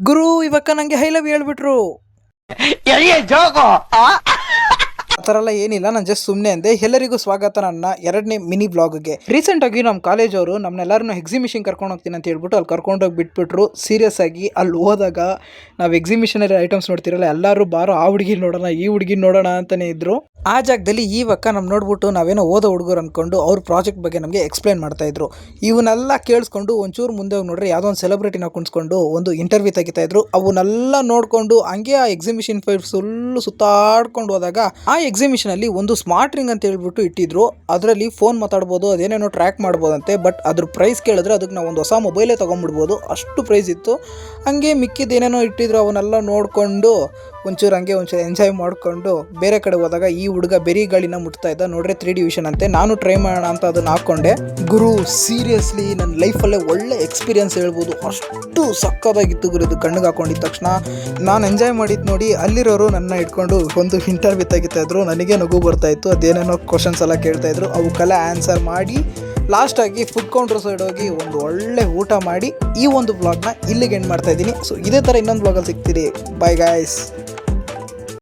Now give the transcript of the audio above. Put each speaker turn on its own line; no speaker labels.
ಗುರು ಇವಕ್ಕ ನಂಗೆ high love ಹೇಳ್ಬಿಟ್ರು. ಆ ಥರ ಎಲ್ಲ ಏನಿಲ್ಲ, ನಾನು ಜಸ್ಟ್ ಸುಮ್ಮನೆ ಅಂದೆ. ಎಲ್ಲರಿಗೂ ಸ್ವಾಗತ ನನ್ನ ಎರಡನೇ ಮಿನಿ ಬ್ಲಾಗ್ಗೆ. ರೀಸೆಂಟ್ ಆಗಿ ನಮ್ಮ ಕಾಲೇಜ್ ಅವರು ನಮ್ಮನ್ನೆಲ್ಲರನ್ನು ಎಕ್ಸಿಬಿಷನ್ ಕರ್ಕೊಂಡು ಹೋಗ್ತೀನಿ ಅಂತ ಹೇಳ್ಬಿಟ್ಟು ಅಲ್ಲಿ ಕರ್ಕೊಂಡೋಗಿ ಬಿಟ್ಬಿಟ್ರು. ಸೀರಿಯಸ್ ಆಗಿ ಅಲ್ಲಿ ಹೋದಾಗ ನಾವು ಎಕ್ಸಿಬಿಷನರಿ ಐಟಮ್ಸ್ ನೋಡ್ತಿರಲ್ಲ, ಎಲ್ಲರೂ ಬಾರೋ ಆ ಹುಡುಗಿ ನೋಡೋಣ ಈ ಹುಡುಗಿ ನೋಡೋಣ ಅಂತಲೇ ಇದ್ರು. ಆ ಜಾಗದಲ್ಲಿ ಇವಕ್ಕ ನಮ್ಮ ನೋಡ್ಬಿಟ್ಟು ನಾವೇನೋ ಓದೋ ಹುಡುಗರು ಅಂದ್ಕೊಂಡು ಅವ್ರ ಪ್ರಾಜೆಕ್ಟ್ ಬಗ್ಗೆ ನಮಗೆ ಎಕ್ಸ್ಪ್ಲೈನ್ ಮಾಡ್ತಾ ಇದ್ರು. ಇವನ್ನೆಲ್ಲ ಕೇಳಿಸ್ಕೊಂಡು ಒಂಚೂರು ಮುಂದೆ ಹೋಗಿ ನೋಡ್ರೆ ಯಾವುದೋ ಒಂದು ಸೆಲೆಬ್ರಿಟಿನ ಕುಣಿಸ್ಕೊಂಡು ಒಂದು ಇಂಟರ್ವ್ಯೂ ತೆಗಿತಾ ಇದ್ರು. ಅವನ್ನೆಲ್ಲ ನೋಡಿಕೊಂಡು ಹಂಗೆ ಆ ಎಕ್ಸಿಬಿಷನ್ ಫೈಲ್ ಫುಲ್ಲು ಸುತ್ತಾಡ್ಕೊಂಡು ಹೋದಾಗ ಆ ಎಕ್ಸಿಬಿಷನ್ ಅಲ್ಲಿ ಒಂದು ಸ್ಮಾರ್ಟ್ ರಿಂಗ್ ಅಂತ ಹೇಳ್ಬಿಟ್ಟು ಇಟ್ಟಿದ್ರು. ಅದರಲ್ಲಿ ಫೋನ್ ಮಾತಾಡ್ಬೋದು, ಅದೇನೇನೋ ಟ್ರ್ಯಾಕ್ ಮಾಡ್ಬೋದಂತೆ. ಬಟ್ ಅದ್ರ ಪ್ರೈಸ್ ಕೇಳಿದ್ರೆ ಅದಕ್ಕೆ ನಾವು ಒಂದು ಹೊಸ ಮೊಬೈಲೇ ತೊಗೊಂಡ್ಬಿಡ್ಬೋದು, ಅಷ್ಟು ಪ್ರೈಸ್ ಇತ್ತು. ಹಂಗೆ ಮಿಕ್ಕಿದ್ದೇನೇನೋ ಇಟ್ಟಿದ್ರು, ಅವನ್ನೆಲ್ಲ ನೋಡಿಕೊಂಡು ಒಂಚೂರು ಎಂಜಾಯ್ ಮಾಡಿಕೊಂಡು ಬೇರೆ ಕಡೆ ಹೋದಾಗ ಈ ಹುಡುಗ ಬೆರಿ ಗಾಳಿನ ಮುಟ್ತಾ ಇದ್ದ. ನೋಡ್ರೆ 3D ವಿಷನ್ ಅಂತೆ. ನಾನು ಟ್ರೈ ಮಾಡೋಣ ಅಂತ ಅದನ್ನ ಹಾಕ್ಕೊಂಡೆ. ಗುರು ಸೀರಿಯಸ್ಲಿ ನನ್ನ ಲೈಫಲ್ಲೇ ಒಳ್ಳೆ ಎಕ್ಸ್ಪೀರಿಯನ್ಸ್ ಹೇಳ್ಬೋದು, ಅಷ್ಟು ಸಕ್ಕದಾಗಿತ್ತು ಗುರು. ಇದು ಕಣ್ಣಿಗೆ ಹಾಕೊಂಡಿದ್ದ ತಕ್ಷಣ ನಾನು ಎಂಜಾಯ್ ಮಾಡಿದ್ದು ನೋಡಿ ಅಲ್ಲಿರೋರು ನನ್ನ ಇಟ್ಕೊಂಡು ಒಂದು ಇಂಟರ್ವ್ಯೂ ತೆಗಿತಾ ಇದ್ರು. ನನಗೆ ನಗು ಬರ್ತಾ ಇತ್ತು. ಅದೇನೇನೋ ಕ್ವಶನ್ಸ್ ಎಲ್ಲ ಕೇಳ್ತಾ ಇದ್ರು, ಅವಕ್ಕೆಲ್ಲ ಆನ್ಸರ್ ಮಾಡಿ ಲಾಸ್ಟಾಗಿ ಫುಡ್ ಕೌಂಟರ್ ಸೈಡ್ ಹೋಗಿ ಒಂದು ಒಳ್ಳೆ ಊಟ ಮಾಡಿ ಈ ಒಂದು ಬ್ಲಾಗ್ನ ಇಲ್ಲಿಗೆ ಎಂಡ್ ಮಾಡ್ತಾ ಇದ್ದೀನಿ. ಸೊ ಇದೇ ಥರ ಇನ್ನೊಂದು ಬ್ಲಾಗಲ್ಲಿ ಸಿಗ್ತೀರಿ. Bye guys.